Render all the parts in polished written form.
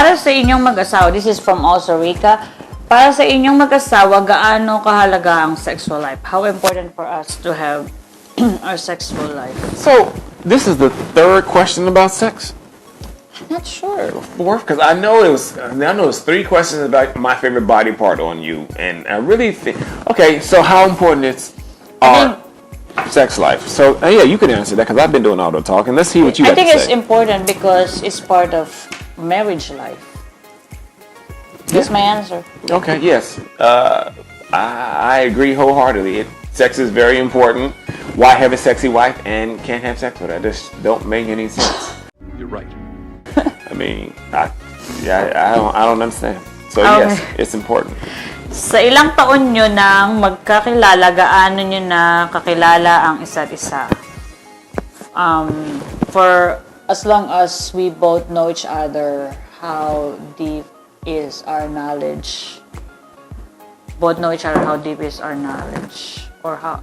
Para sa inyong mag-asawa, this is from also Rica. Para sa inyong mag-asawa, gaano kahalaga ang sexual life? How important for us to have our sexual life? So, this is the third question about sex? Not sure. Fourth? Because I know it was 3 questions about my favorite body part on you. And I really think, okay, so how important is our sex life? So, yeah, you can answer that because I've been doing all the talking. Let's see what you have to say. I think it's important because it's part of marriage life. That's my answer. Okay, yes. I agree wholeheartedly. Sex is very important. Why have a sexy wife and can't have sex with her? That just don't make any sense. You're right. I mean, I don't understand. So yes, it's important. Sa ilang taon nyo nang magkakilala, gaano nyo na kakilala ang isa't isa? For as long as we both know each other, how deep is our knowledge? Both know each other, how deep is our knowledge? Or how...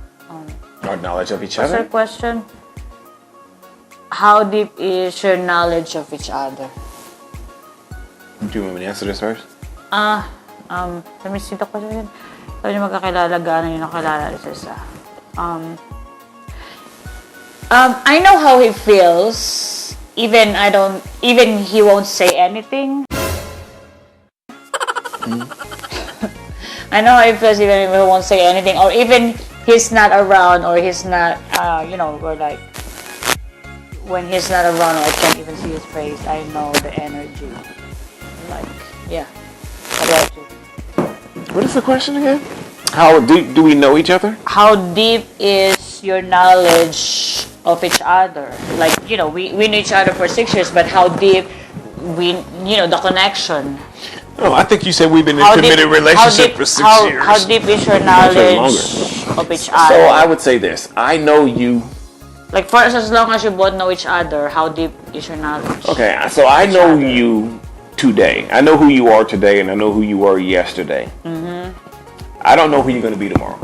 Our knowledge of each what's other? your question? How deep is your knowledge of each other? Do you want me to answer this first? Let me see the question. Sabi niyo magkakilala, gaano niyo nakilala isa isa? I know how he feels. Even he won't say anything. I know how he feels even if he won't say anything, or even he's not around, or he's not, we're like, when he's not around, I can't even see his face. I know the energy. Like, yeah. How about you? What is the question again? How do we know each other? How deep is your knowledge of each other? Like, we know each other for 6 years, but how deep the connection? No, I think you said we've been in a committed relationship for 6 years. How deep is your knowledge of each other? So I would say this. I know you. Like, for as long as you both know each other, how deep is your knowledge? Okay, so I know you today. I know who you are today, and I know who you were yesterday. Mm-hmm. I don't know who you're going to be tomorrow.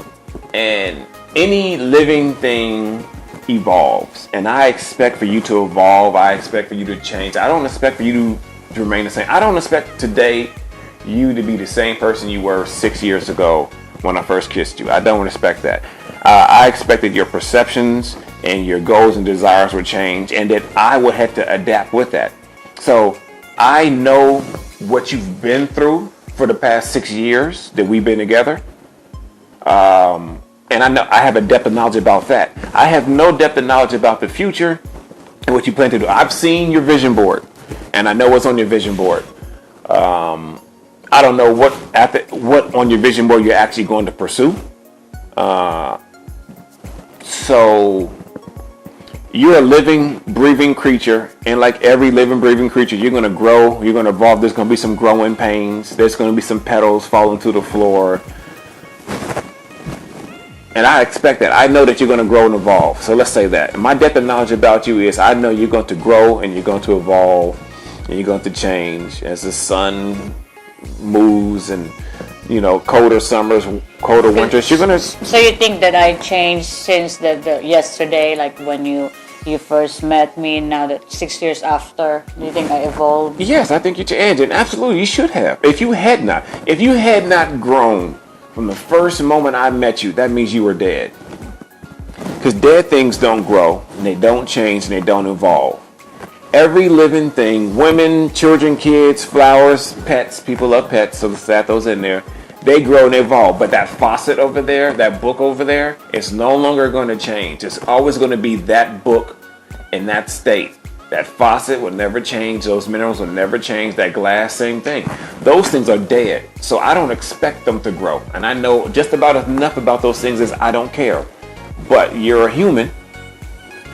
And any living thing evolves. And I expect for you to evolve. I expect for you to change. I don't expect for you to remain the same. I don't expect today you to be the same person you were 6 years ago when I first kissed you. I don't expect that. I expected your perceptions and your goals and desires would change, and that I would have to adapt with that. So I know what you've been through for the past 6 years that we've been together. And I know I have a depth of knowledge about that. I have no depth of knowledge about the future and what you plan to do. I've seen your vision board, and I know what's on your vision board. I don't know what on your vision board you're actually going to pursue. So you're a living, breathing creature, and like every living, breathing creature, you're going to grow, you're going to evolve. There's going to be some growing pains. There's going to be some petals falling to the floor. And I expect that. I know that you're going to grow and evolve. So let's say that. My depth of knowledge about you is I know you're going to grow and you're going to evolve and you're going to change as the sun moves and, colder summers, colder winters. You're going to... So you think that I changed since the yesterday, like when you first met me, now that 6 years after, do you think I evolved? Yes, I think you changed, and absolutely you should have. If you had not grown from the first moment I met you, that means you were dead. Because dead things don't grow, and they don't change, and they don't evolve. Every living thing, women, children, kids, flowers, pets, people love pets, so let's add those in there. They grow and evolve, but that faucet over there, that book over there, it's no longer going to change. It's always going to be that book in that state. That faucet will never change. Those minerals will never change. That glass, same thing. Those things are dead. So I don't expect them to grow. And I know just about enough about those things as I don't care. But you're a human.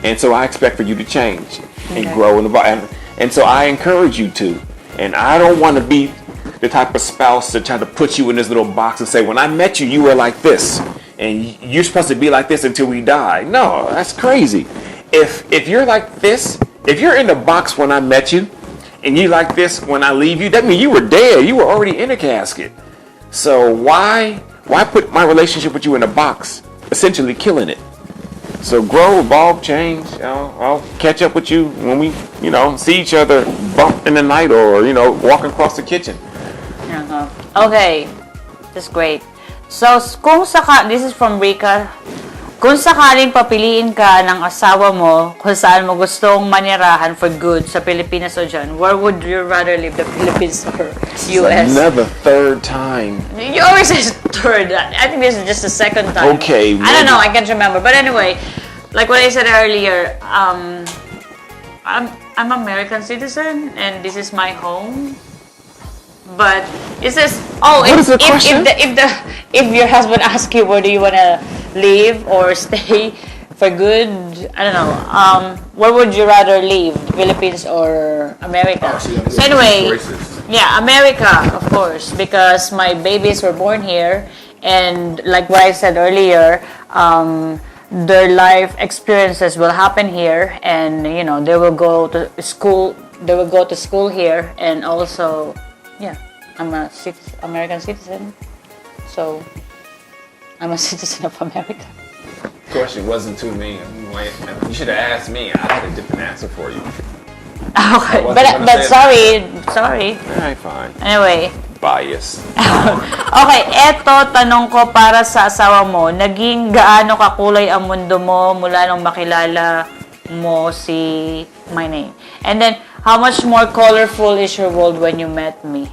And so I expect for you to change and grow and evolve. And so I encourage you to. And I don't want to be the type of spouse to try to put you in this little box and say, when I met you, you were like this. And you're supposed to be like this until we die. No, that's crazy. If you're like this, if you're in the box when I met you, and you like this when I leave you, that means you were dead. You were already in a casket. So why put my relationship with you in a box, essentially killing it? So grow, evolve, change. I'll catch up with you when we, see each other bump in the night or, walking across the kitchen. Okay, that's great. So, this is from Rika. Kung sakaling papiliin ka ng asawa mo kung saan mo gustong manirahan for good sa Pilipinas o dyan, where would you rather live, the Philippines or US? Another third time. You always say third. I think this is just the second time. Okay. I don't know. I can't remember. But anyway, like what I said earlier, I'm American citizen and this is my home. But it says, if your husband asks you where do you want to live or stay for good, I don't know. Where would you rather live, the Philippines or America? So anyway, yeah, America, of course, because my babies were born here, and like what I said earlier, their life experiences will happen here, and they will go to school. They will go to school here, and also. Yeah, I'm a American citizen, so I'm a citizen of America. Question wasn't to me. You should have asked me. I had a different answer for you. Okay, but sorry. Alright, fine. Anyway. Bias. Okay, eto tanong ko para sa asawa mo. Naging gaano kakulay ang mundo mo mula nung makilala mo si my name? And then, how much more colorful is your world when you met me?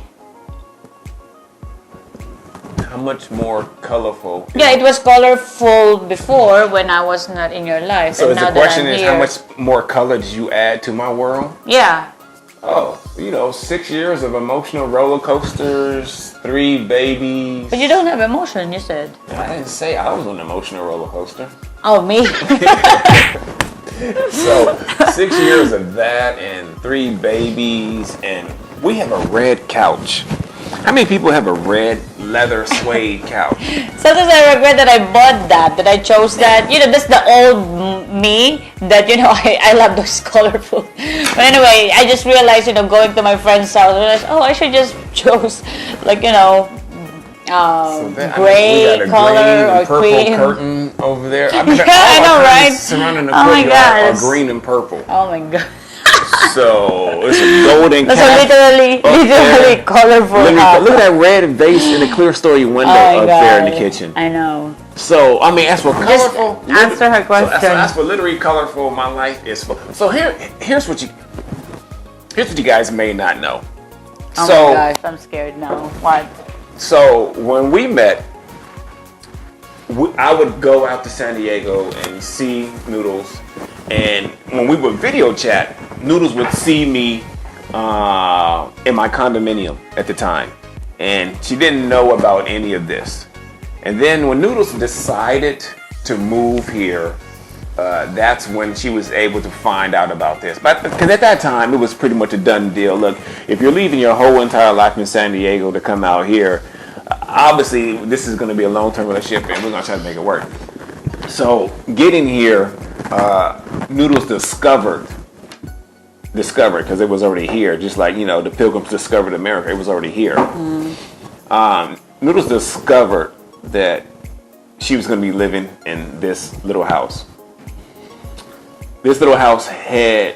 How much more colorful? Yeah, it was colorful before when I was not in your life. So and now the question is, here, how much more color did you add to my world? Yeah. Oh, 6 years of emotional roller coasters, 3 babies. But you don't have emotion, you said. I didn't say I was on an emotional roller coaster. Oh, me? So 6 years of that and 3 babies, and we have a red couch. How many people have a red leather suede couch? Sometimes I regret that I bought that I chose that. That's the old me that, I love those colorful. But anyway, I just realized, going to my friend's house, I realized, I should just choose, like, gray color or purple cream. curtain over there. I know, right? Surrounding the Oh my courtyard God, are green and purple. Oh my God. So it's a golden That's cat. literally colorful. Look at that red vase in the clear story window up there in the kitchen. I know. So as for colorful, answer her question. So as for literally colorful, my life is full. So here's what you guys may not know. Oh my gosh, I'm scared now. What? So when we met, I would go out to San Diego and see Noodles, and when we would video chat, Noodles would see me in my condominium at the time, and she didn't know about any of this. And then when Noodles decided to move here, that's when she was able to find out about this. But because at that time it was pretty much a done deal. Look, if you're leaving your whole entire life in San Diego to come out here, obviously this is going to be a long-term relationship, and we're going to try to make it work. So getting here, Noodles discovered because it was already here, just like the Pilgrims discovered America. It was already here. Noodles discovered that she was going to be living in this little house. This little house I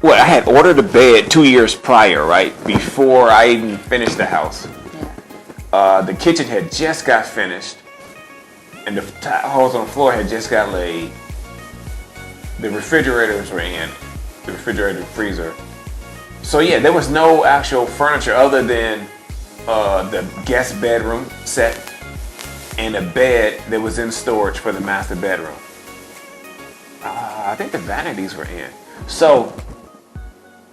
had ordered a bed 2 years prior, right before I even finished the house. The kitchen had just got finished, and the tiles on the floor had just got laid. The refrigerators were in, the refrigerator and freezer. So yeah, there was no actual furniture other than the guest bedroom set and a bed that was in storage for the master bedroom. I think the vanities were in. So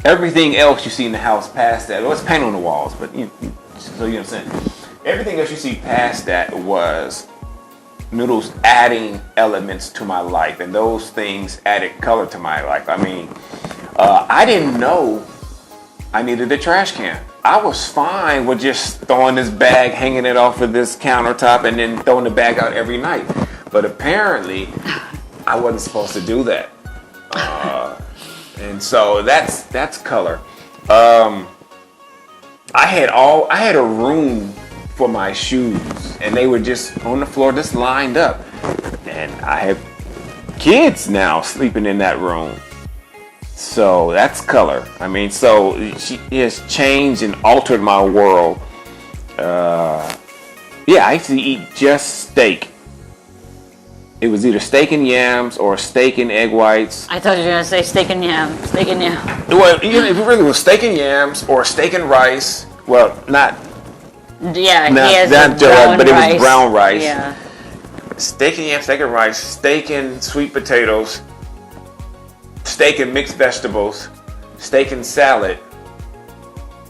everything else you see in the house past that, it was paint on the walls, but so you know what I'm saying. Everything else you see past that was Noodles adding elements to my life, and those things added color to my life. I mean, I didn't know I needed a trash can. I was fine with just throwing this bag, hanging it off of this countertop, and then throwing the bag out every night. But apparently, I wasn't supposed to do that. And so that's color. I had a room for my shoes, and they were just on the floor, just lined up. And I had kids now sleeping in that room. So that's color. I mean, so she has changed and altered my world. Yeah, I used to eat just steak. It was either steak and yams or steak and egg whites. I thought you were gonna say steak and yam. Steak and yam. Well, even if it really was steak and yams or steak and rice. Well, not Yeah, not he has that, brown but it rice. was brown rice. Yeah. Steak and yams, steak and rice, steak and sweet potatoes, steak and mixed vegetables, steak and salad.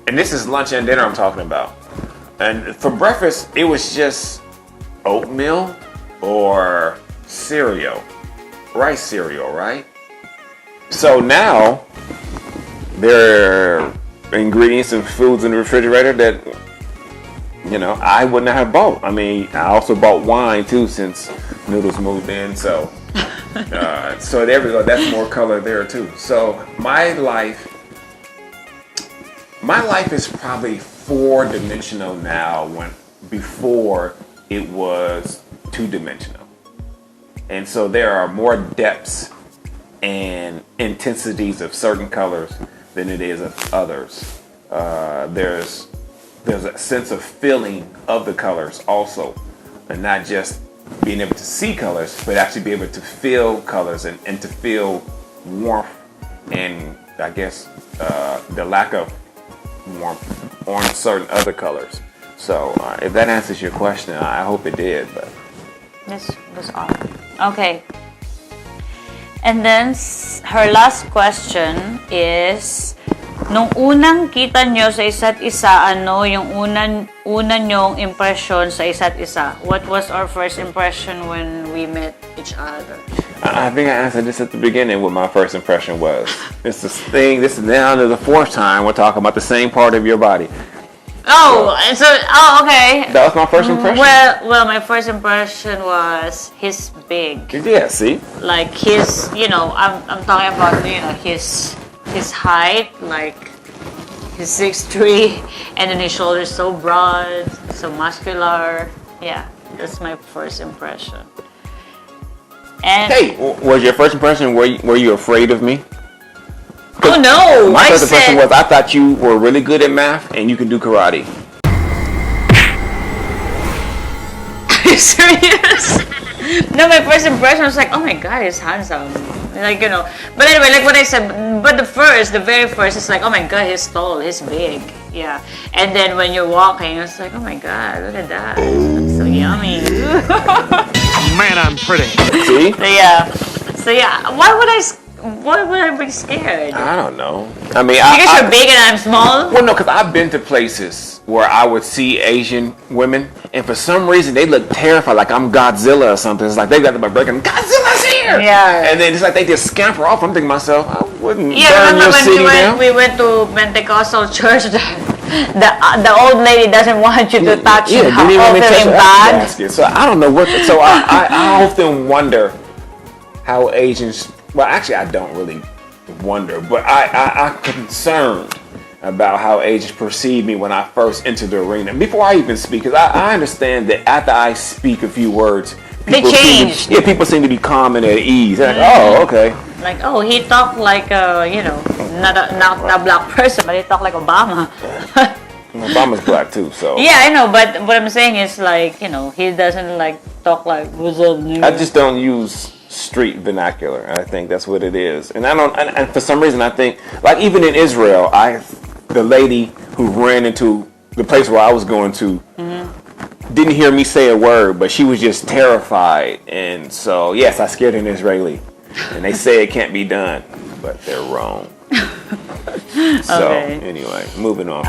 And this is lunch and dinner I'm talking about. And for breakfast, it was just oatmeal or cereal, rice cereal, right? So now there are ingredients and foods in the refrigerator that, you know, I wouldn't have bought. I mean, I also bought wine too since Noodles moved in. So, so there we go. That's more color there too. So my life is probably 4-dimensional now. When before it was 2-dimensional, and so there are more depths and intensities of certain colors than it is of others. There's a sense of feeling of the colors also, and not just being able to see colors, but actually be able to feel colors and to feel warmth and I guess the lack of warmth on certain other colors. So if that answers your question, I hope it did. But This was all. Okay. And then her last question is, nung unang kita nyo sa isa't isa, ano yung una nyong impression sa isa't isa? What was our first impression when we met each other? I think I answered this at the beginning what my first impression was. This is now the 4th time we're talking about the same part of your body. Okay. That was my first impression. Well, my first impression was he's big. Yeah, see? Like his, I'm talking about, his height, like he's 6'3", and then his shoulders so broad, so muscular. Yeah, that's my first impression. And Hey, was your first impression, were you afraid of me? oh no! My first impression was I thought you were really good at math and you can do karate. Are you serious? No, my first impression was like, oh my god, he's handsome. Like, But anyway, like what I said, but the very first, it's like, oh my god, he's tall, he's big. Yeah. And then when you're walking, it's like, oh my god, look at that. That's so yummy. Man, I'm pretty. See? So yeah, why would I be scared? I don't know. I mean, Because you're big and I'm small? Well, no, because I've been to places where I would see Asian women, and for some reason they look terrified, like I'm Godzilla or something. It's like they got my breaking, Godzilla's here! Yeah. And then it's like they just scamper off. I'm thinking to myself, I wouldn't Yeah, burn remember your when city down. we went to Pentecostal church, the old lady doesn't want you to touch her didn't even let me touch feeling the bad. basket. So I don't know what. So I often wonder how Asians. Well, actually, I don't really wonder, but I'm concerned about how Asians perceive me when I first enter the arena. Before I even speak, because I understand that after I speak a few words, They change. People seem to be calm and at ease. They're like, oh, okay. Like, oh, he talked like not a black person, but he talked like Obama. Obama's black too, so. Yeah, I know, but what I'm saying is like, he doesn't like talk like, what's up, nigga? I just don't use street vernacular. I think that's what it is. And I don't. And for some reason, I think, like even in Israel, the lady who ran into the place where I was going to didn't hear me say a word, but she was just terrified. And so, yes, I scared an Israeli, and they say it can't be done, but they're wrong. So Okay. anyway, moving on.